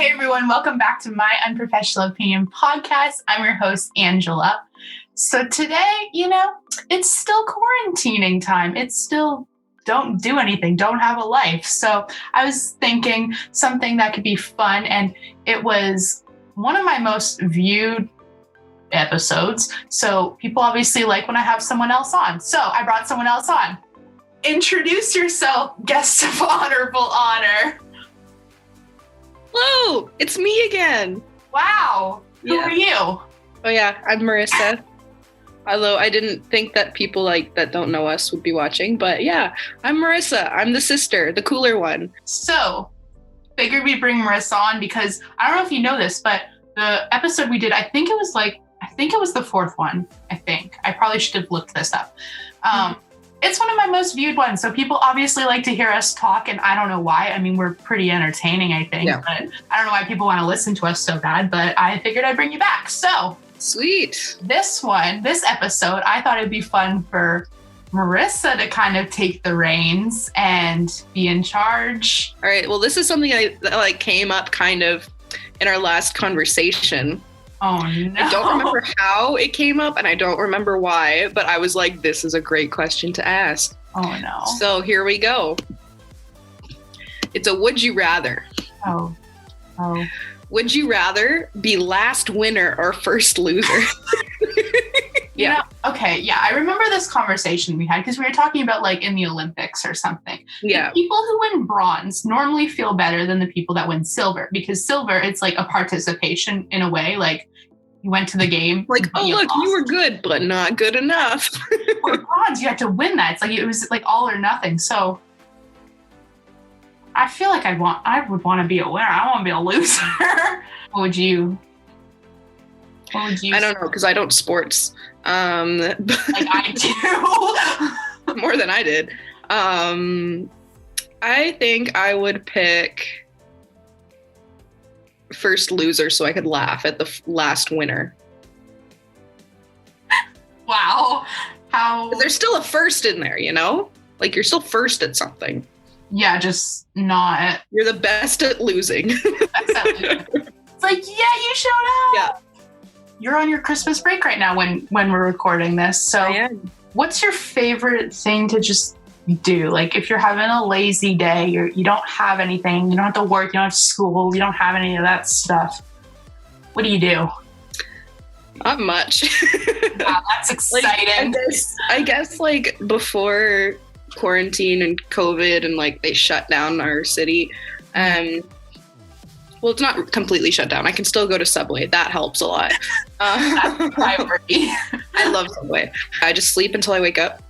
Hey everyone, welcome back to My Unprofessional Opinion Podcast. I'm your host, Angela. So today, it's still quarantining time. It's still don't do anything, don't have a life. So I was thinking something that could be fun, and it was one of my most viewed episodes. So people obviously like when I have someone else on. So I brought someone else on. Introduce yourself, guest of honorable honor. Hello, it's me again. Wow. Who are you? Oh yeah, I'm Marissa. Although I didn't think that people that don't know us would be watching, but yeah, I'm Marissa. I'm the sister, the cooler one. So, figured we'd bring Marissa on because I don't know if you know this, but the episode we did, I think it was the fourth one. I probably should have looked this up. It's one of my most viewed ones. So people obviously like to hear us talk, and I don't know why. I mean, we're pretty entertaining, I think, but I don't know why people want to listen to us so bad, but I figured I'd bring you back. So sweet. This episode, I thought it'd be fun for Marissa to kind of take the reins and be in charge. All right. Well, this is something that came up kind of in our last conversation. Oh, no. I don't remember how it came up, and I don't remember why, but I was like, this is a great question to ask. Oh, no. So here we go. It's a would you rather. Oh. Would you rather be last winner or first loser? Yeah. I remember this conversation we had because we were talking about in the Olympics or something. Yeah. The people who win bronze normally feel better than the people that win silver, because silver, it's like a participation in a way. Like, you went to the game. Like, oh, look, you were good, but not good enough. For bronze, you had to win that. It's like, it was like all or nothing. So I feel like I would want to be a winner. I don't want to be a loser. What would you I don't know, because I don't sports. Like I do. More than I did. I think I would pick first loser so I could laugh at the last winner. Wow. How? There's still a first in there, Like, you're still first at something. Yeah, just not. You're the best at losing. It's like, yeah, you showed up. Yeah. You're on your Christmas break right now when we're recording this. So what's your favorite thing to just do? Like, if you're having a lazy day, you don't have anything, you don't have to work, you don't have school, you don't have any of that stuff. What do you do? Not much. Wow, that's exciting. I guess before quarantine and COVID and they shut down our city, well, it's not completely shut down. I can still go to Subway. That helps a lot. That's a priority. I love Subway. I just sleep until I wake up.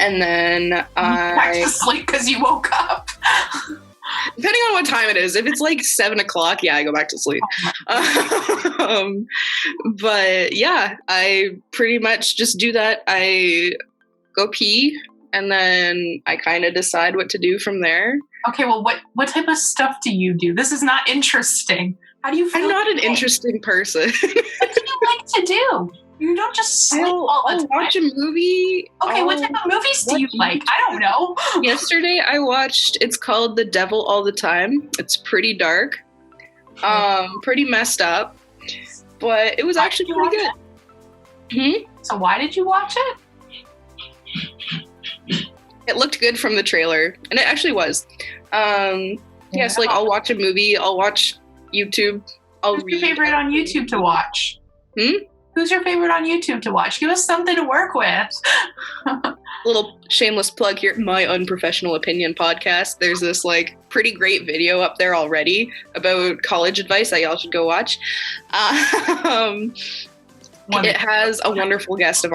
And then back to sleep because you woke up. Depending on what time it is. If it's 7:00, I go back to sleep. But yeah, I pretty much just do that. I go pee, and then I kind of decide what to do from there. Okay, well, what type of stuff do you do? This is not interesting. How do you feel? I'm not an interesting person. What do you like to do? You don't just sleep all the time. I'll watch a movie. Okay, what type of movies do you like? I don't know. Yesterday I watched, it's called The Devil All the Time. It's pretty dark. Pretty messed up. But it was actually pretty good. So why did you watch it? It looked good from the trailer, and it actually was. So I'll watch a movie, I'll watch YouTube, Who's your favorite on YouTube to watch? Who's your favorite on YouTube to watch? Give us something to work with. Little shameless plug here, My Unprofessional Opinion Podcast. There's this pretty great video up there already about college advice that y'all should go watch. It has a wonderful guest of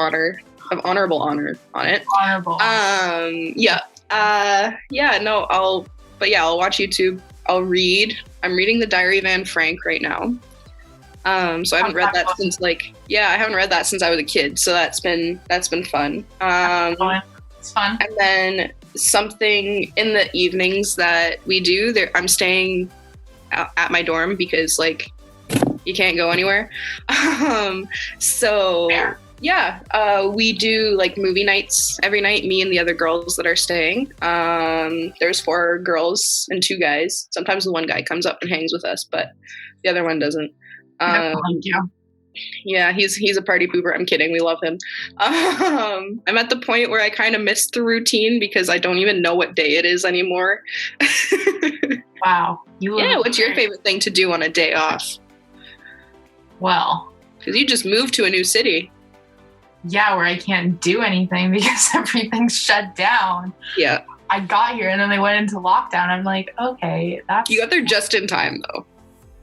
honorable honor on it. Honorable. I'll watch YouTube. I'll read. I'm reading The Diary of Anne Frank right now. So I haven't read that since I haven't read that since I was a kid. So that's been fun. It's fun. And then something in the evenings that we do there, I'm staying at my dorm because you can't go anywhere. So Yeah, we do like movie nights every night, me and the other girls that are staying. There's 4 girls and 2 guys. Sometimes the one guy comes up and hangs with us, but the other one doesn't. Thank you. Yeah, he's a party pooper. I'm kidding. We love him. I'm at the point where I kind of miss the routine because I don't even know what day it is anymore. Wow. Yeah, what's your favorite thing to do on a day off? Well, because you just moved to a new city. Yeah, where I can't do anything because everything's shut down. Yeah. I got here and then they went into lockdown. I'm like, okay, that's... You got there just in time, though.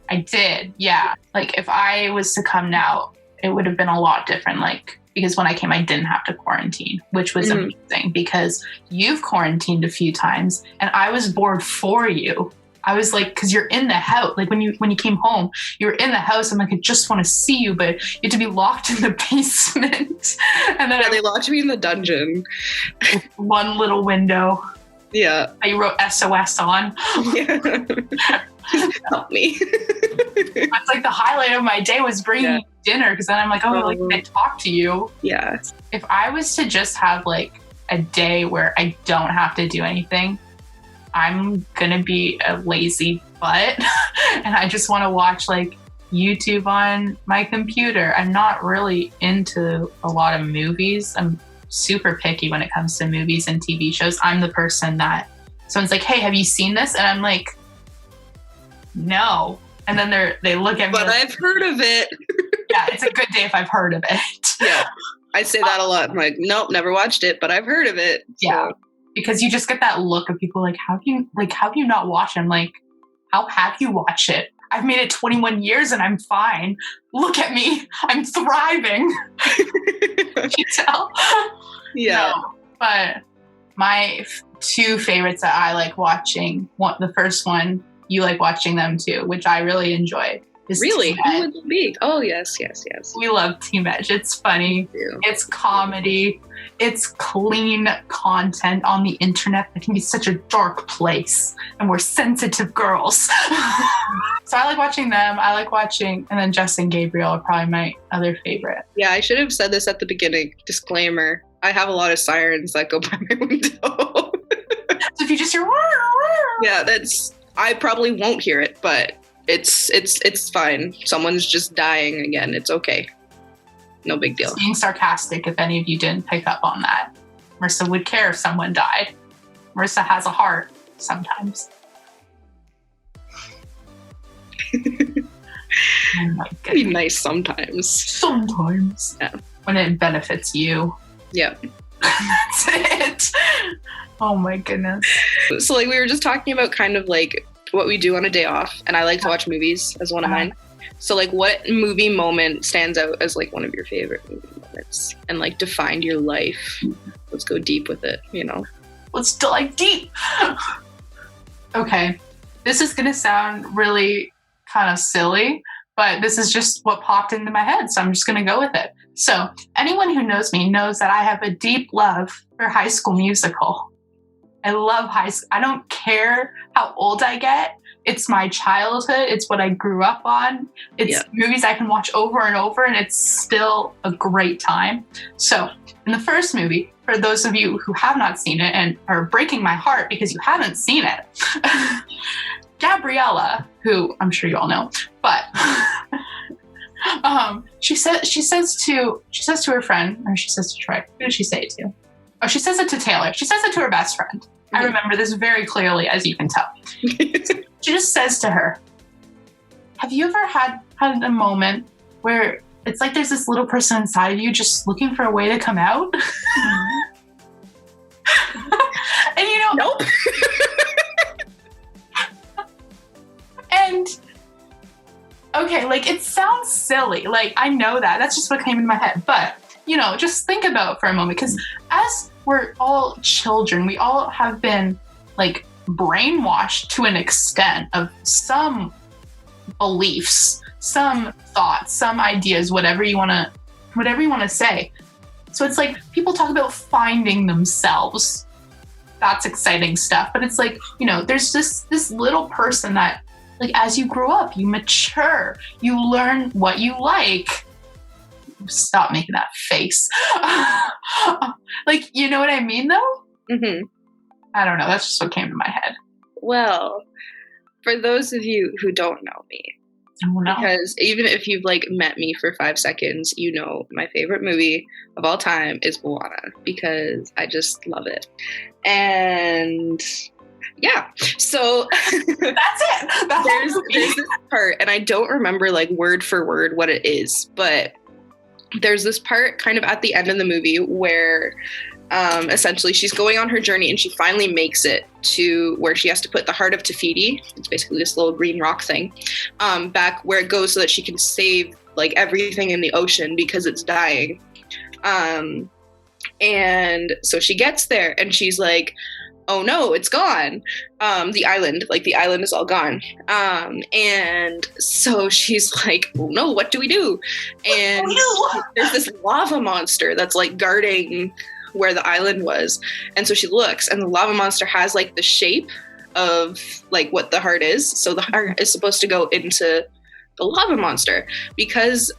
I did, yeah. Like, if I was to come now, it would have been a lot different. Like, because when I came, I didn't have to quarantine, which was amazing because you've quarantined a few times and I was bored for you. I was like, because you're in the house. Like when you came home, you were in the house. I'm like, I just want to see you, but you had to be locked in the basement. And then they locked me in the dungeon. One little window. Yeah. That you wrote SOS on. Yeah. Help me. It's like the highlight of my day was bringing you dinner because then I'm like, oh, like, can I talk to you? Yeah. If I was to just have like a day where I don't have to do anything, I'm gonna be a lazy butt and I just want to watch like YouTube on my computer. I'm not really into a lot of movies. I'm super picky when it comes to movies and TV shows. I'm the person that someone's like, hey, have you seen this? And I'm like, no. And then they look at me. But like, I've heard of it. Yeah, it's a good day if I've heard of it. Yeah. I say that a lot. I'm like, nope, never watched it, but I've heard of it. So. Yeah. Because you just get that look of people like, how have you not watched it? I'm like, how have you watched it? I've made it 21 years and I'm fine. Look at me. I'm thriving. Can you tell? Yeah. No, but my 2 favorites that I like watching, the first one, you like watching them too, which I really enjoy. Really? Who would it be? Oh, yes. We love Team Edge. It's funny. It's comedy. It's clean content on the internet that can be such a dark place. And we're sensitive girls. So I like watching them. I like watching, and then Justin Gabriel are probably my other favorite. Yeah, I should have said this at the beginning. Disclaimer. I have a lot of sirens that go by my window. So if you just hear... Yeah, I probably won't hear it, but... It's fine. Someone's just dying again. It's okay. No big deal. Being sarcastic, if any of you didn't pick up on that. Marissa would care if someone died. Marissa has a heart sometimes. Oh my goodness. Be nice sometimes. Sometimes. Yeah. When it benefits you. Yeah. That's it. Oh my goodness. So like we were just talking about kind of like what we do on a day off, and I like to watch movies as one of mine. So like what movie moment stands out as like one of your favorite movie moments and like defined your life? Let's go deep with it, you know. Let's dive deep. Okay. This is gonna sound really kind of silly, but this is just what popped into my head, so I'm just gonna go with it. So anyone who knows me knows that I have a deep love for High School Musical. I love high school. I don't care how old I get. It's my childhood. It's what I grew up on. It's movies I can watch over and over, and it's still a great time. So in the first movie, for those of you who have not seen it and are breaking my heart because you haven't seen it, Gabriella, who I'm sure you all know, but she says to her friend, or she says to Troy, who did she say it to? Oh, she says it to Taylor. She says it to her best friend. I remember this very clearly, as you can tell. She just says to her, have you ever had a moment where it's like there's this little person inside of you just looking for a way to come out? And you know... Nope. And... Okay, like, it sounds silly. Like, I know that. That's just what came in my head. But... You know, just think about it for a moment, because as we're all children, we all have been like brainwashed to an extent of some beliefs, some thoughts, some ideas, whatever you want to say. So it's like people talk about finding themselves. That's exciting stuff. But it's like, you know, there's this little person that, like, as you grow up, you mature, you learn what you like. Stop making that face. Like, you know what I mean, though? Mm-hmm. I don't know. That's just what came to my head. Well, for those of you who don't know me, because even if you've like met me for 5 seconds, you know my favorite movie of all time is Moana, because I just love it. And yeah, so that's it. There's this part, and I don't remember like word for word what it is, but there's this part kind of at the end of the movie where essentially she's going on her journey and she finally makes it to where she has to put the heart of Te Fiti, it's basically this little green rock thing, back where it goes so that she can save like everything in the ocean because it's dying. And so she gets there and she's like, oh no, it's gone. The island is all gone. And so she's like, oh no, what do we do? And there's this lava monster that's like guarding where the island was. And so she looks, and the lava monster has like the shape of like what the heart is. So the heart is supposed to go into the lava monster, because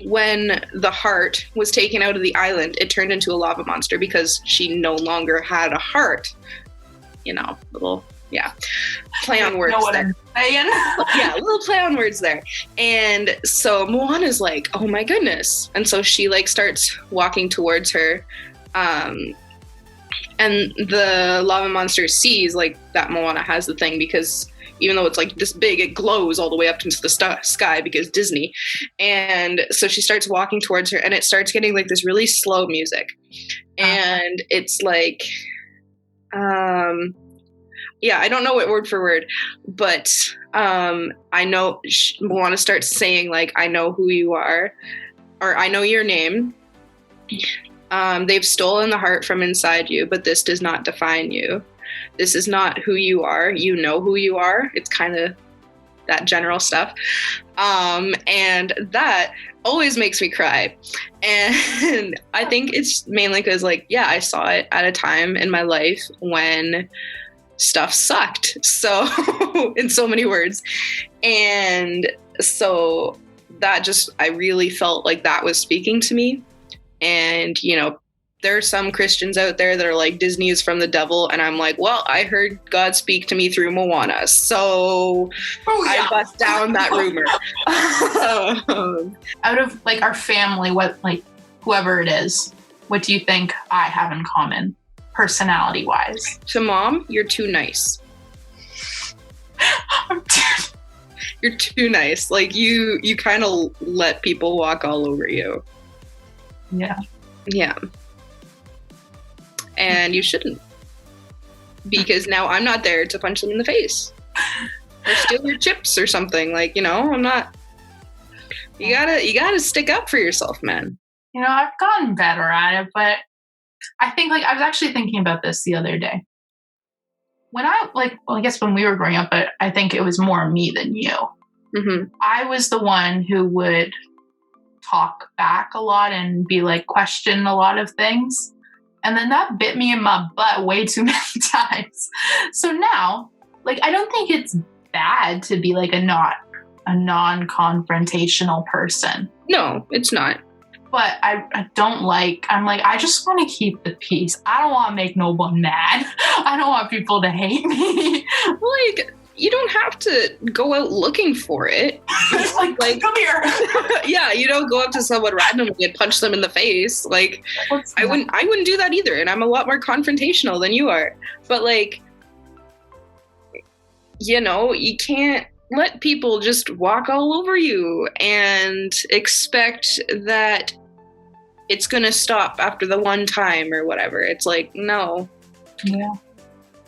when the heart was taken out of the island, it turned into a lava monster because she no longer had a heart. You know, little, yeah, play on words there. Yeah, little play on words there. And so Moana's like, oh my goodness. And so she like starts walking towards her. And the lava monster sees like that Moana has the thing, because even though it's like this big, it glows all the way up into the sky because Disney. And so she starts walking towards her, and it starts getting like this really slow music. And it's like, yeah, I don't know what word for word, but I know Moana starts saying like, I know who you are, or I know your name. They've stolen the heart from inside you, but this does not define you. This is not who you are. You know who you are. It's kind of that general stuff. And that always makes me cry. And I think it's mainly because like, yeah, I saw it at a time in my life when stuff sucked. So in so many words. And so that just, I really felt like that was speaking to me. And, you know, there are some Christians out there that are like, Disney is from the devil. And I'm like, well, I heard God speak to me through Moana. So I bust down that rumor. Out of like our family, what, like whoever it is, what do you think I have in common personality wise? To Mom, you're too nice. You're too nice. Like you kind of let people walk all over you. Yeah. Yeah. And you shouldn't, because now I'm not there to punch them in the face or steal your chips or something. Like, you know, I'm not. You gotta stick up for yourself, man. You know, I've gotten better at it, but I think like I was actually thinking about this the other day. When I guess when we were growing up, but I think it was more me than you. Mm-hmm. I was the one who would talk back a lot and be like, question a lot of things. And then that bit me in my butt way too many times. So now, like, I don't think it's bad to be like a non-confrontational person. No, it's not. But I don't like, I'm like, I just want to keep the peace. I don't want to make no one mad. I don't want people to hate me. Like, you don't have to go out looking for it. like come here. Yeah, you don't go up to someone randomly and punch them in the face. Like, I wouldn't do that either. And I'm a lot more confrontational than you are. But like, you know, you can't let people just walk all over you and expect that it's going to stop after the one time or whatever. It's like, no. Yeah.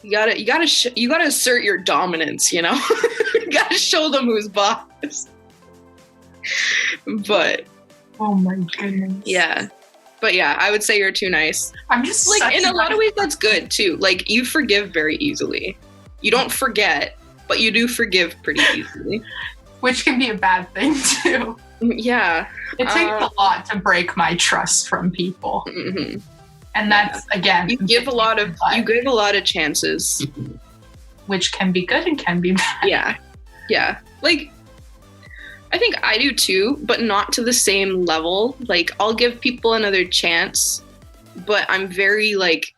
You gotta assert your dominance, you know? You gotta show them who's boss. But. Oh my goodness. Yeah. But yeah, I would say you're too nice. I'm just like, in a lot of ways, that's good too. Like, you forgive very easily. You don't forget, but you do forgive pretty easily. Which can be a bad thing too. Yeah. It takes a lot to break my trust from people. Mm-hmm. And that's, again, you give a lot of chances, which can be good and can be bad. Yeah. Like, I think I do too, but not to the same level. Like, I'll give people another chance, but I'm very like,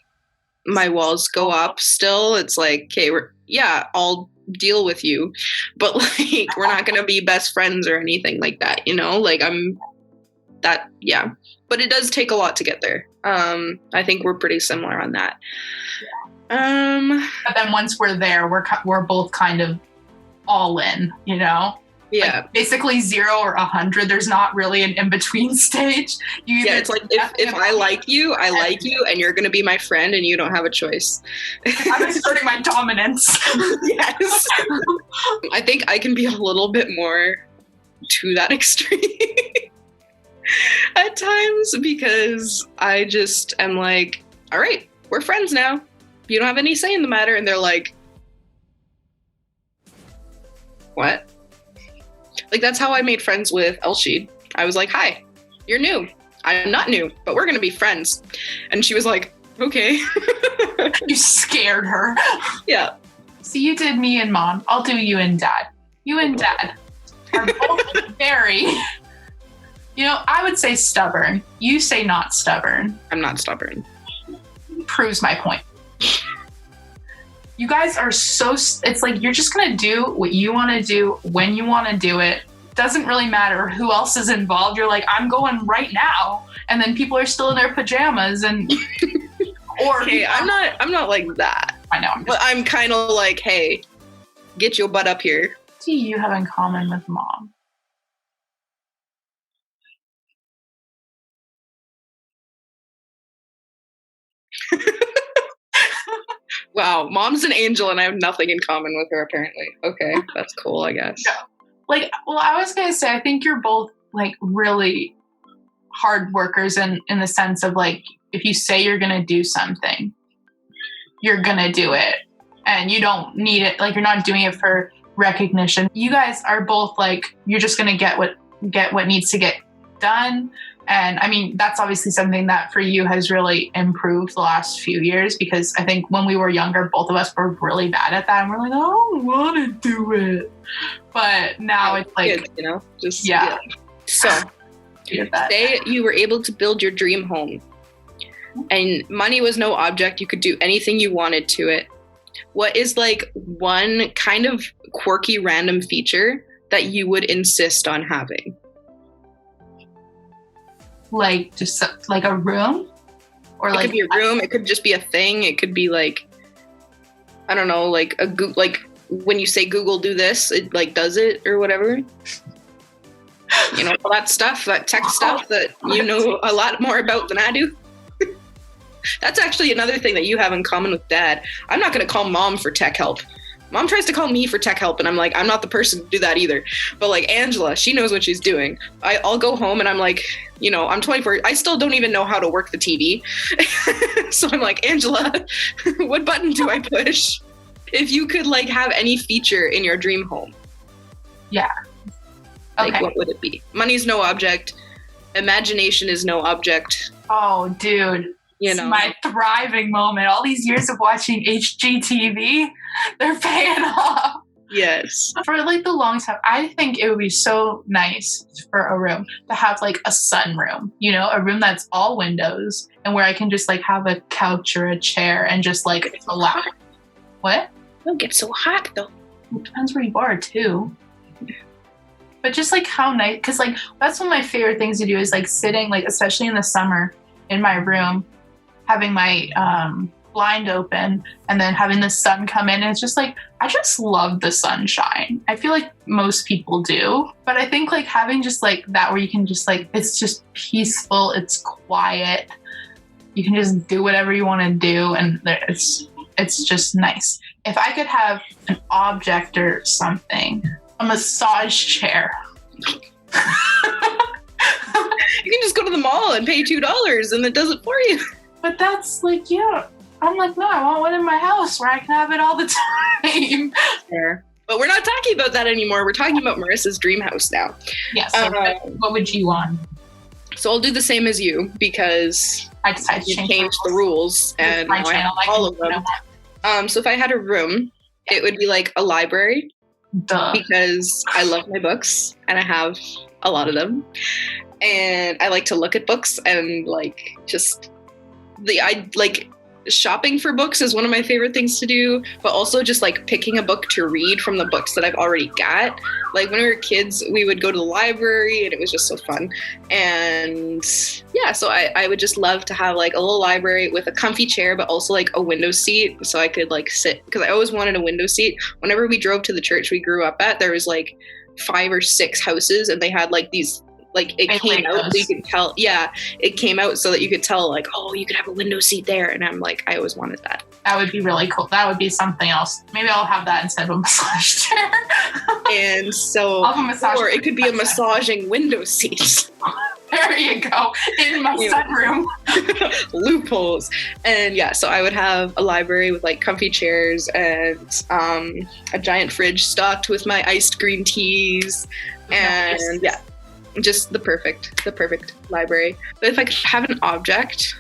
my walls go up still. It's like, okay, I'll deal with you, but like, we're not going to be best friends or anything like that, you know? Like, but it does take a lot to get there. I think we're pretty similar on that. But then once we're there, we're both kind of all in, you know? Yeah. Like basically 0 or 100. There's not really an in-between stage. It's like if I like you, I like you, and you're going to be my friend, and you don't have a choice. I'm asserting my dominance. Yes. I think I can be a little bit more to that extreme at times, because I just am like, all right, we're friends now. You don't have any say in the matter. And they're like, what? Like, that's how I made friends with Elshie. I was like, hi, you're new. I'm not new, but we're going to be friends. And she was like, okay. You scared her. Yeah. So you did me and Mom. I'll do you and Dad. You and Dad are both very, I would say stubborn. You say not stubborn. I'm not stubborn. Proves my point. You guys are it's like you're just going to do what you want to do when you want to do it. Doesn't really matter who else is involved. You're like, I'm going right now. And then people are still in their pajamas and or okay, I'm not like that. I know. But I'm kind of like, hey, get your butt up here. What do you have in common with Mom? Wow, Mom's an angel and I have nothing in common with her, apparently. Okay, that's cool, I guess. Yeah. Like, well, I was going to say, I think you're both, like, really hard workers in the sense of, like, if you say you're going to do something, you're going to do it. And you don't need it. Like, you're not doing it for recognition. You guys are both, like, you're just going to get what needs to get done. And I mean, that's obviously something that for you has really improved the last few years, because I think when we were younger, both of us were really bad at that. And we're like, I don't want to do it. But now it's like, kids, yeah. So say you were able to build your dream home and money was no object. You could do anything you wanted to it. What is like one kind of quirky random feature that you would insist on having? Like just like a room, or it like could be a room. It could just be a thing. It could be like, I don't know, like like when you say Google do this, it like does it or whatever. All that stuff, that tech stuff that you know a lot more about than I do. That's actually another thing that you have in common with Dad. I'm not going to call Mom for tech help. Mom tries to call me for tech help, and I'm like, I'm not the person to do that either. But like Angela, she knows what she's doing. I'll go home and I'm like, I'm 24. I still don't even know how to work the TV. So I'm like, Angela, what button do I push? If you could like have any feature in your dream home. Yeah. Okay. Like, what would it be? Money's no object. Imagination is no object. Oh, dude. It's my thriving moment. All these years of watching HGTV, they're paying off. Yes. For like the longest time, I think it would be so nice for a room to have like a sunroom, a room that's all windows and where I can just like have a couch or a chair and just like relax. What? Don't get so hot though. It depends where you are too. But just like how nice, because like that's one of my favorite things to do is like sitting, like especially in the summer in my room, having my blind open and then having the sun come in. And it's just like, I just love the sunshine. I feel like most people do, but I think like having just like that where you can just like, it's just peaceful, it's quiet, you can just do whatever you want to do, and it's just nice. If I could have an object or something, a massage chair. You can just go to the mall and pay $2 and it does it for you. But that's like, I'm like, no, I want one in my house where I can have it all the time. Fair. But we're not talking about that anymore. We're talking about Marissa's dream house now. Yeah, so what would you want? So I'll do the same as you, because I decided to change the rules and my channel, all of them. So if I had a room, it would be like a library. Duh. because I love my books and I have a lot of them. And I like to look at books and like just shopping for books is one of my favorite things to do, but also just like picking a book to read from the books that I've already got. Like when we were kids, we would go to the library and it was just so fun. And yeah, so I would just love to have like a little library with a comfy chair, but also like a window seat so I could like sit, because I always wanted a window seat. Whenever we drove to the church we grew up at, there was like 5 or 6 houses and they had like these, like it came out so you could tell, it came out so that you could tell like, oh, you could have a window seat there. And I'm like, I always wanted that. That would be really cool. That would be something else. Maybe I'll have that instead of a massage chair. And so, or it could be a massaging window seat. There you go. In my sunroom. Loopholes. And yeah, so I would have a library with like comfy chairs and a giant fridge stocked with my iced green teas. And yeah, just the perfect library. But if I could have an object,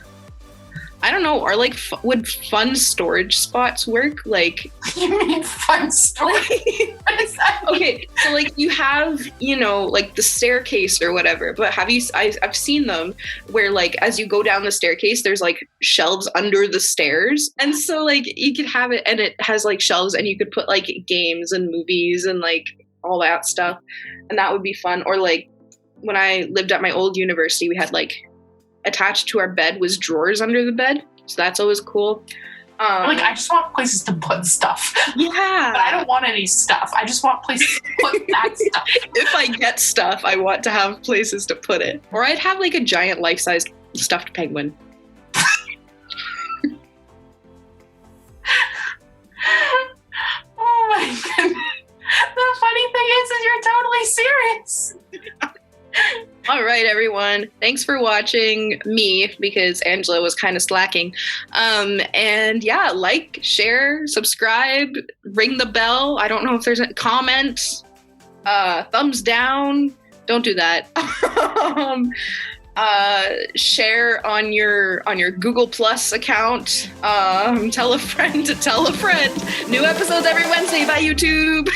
I don't know, are like, would fun storage spots work? Like, you mean fun storage? What is that? Okay, so like you have, you know, like the staircase or whatever, but I've seen them where like as you go down the staircase, there's like shelves under the stairs. And so like you could have it and it has like shelves and you could put like games and movies and like all that stuff. And that would be fun. Or like when I lived at my old university, we had like attached to our bed was drawers under the bed, so that's always cool. Like I just want places to put stuff. Yeah, but I don't want any stuff. I just want places to put that stuff. If I get stuff, I want to have places to put it. Or I'd have like a giant life-size stuffed penguin. Oh my goodness! The funny thing is you're totally serious. All right, everyone. Thanks for watching me because Angela was kind of slacking. And yeah, like, share, subscribe, ring the bell. I don't know if there's a comment, thumbs down. Don't do that. Share on your Google Plus account. Tell a friend to tell a friend. New episodes every Wednesday by YouTube.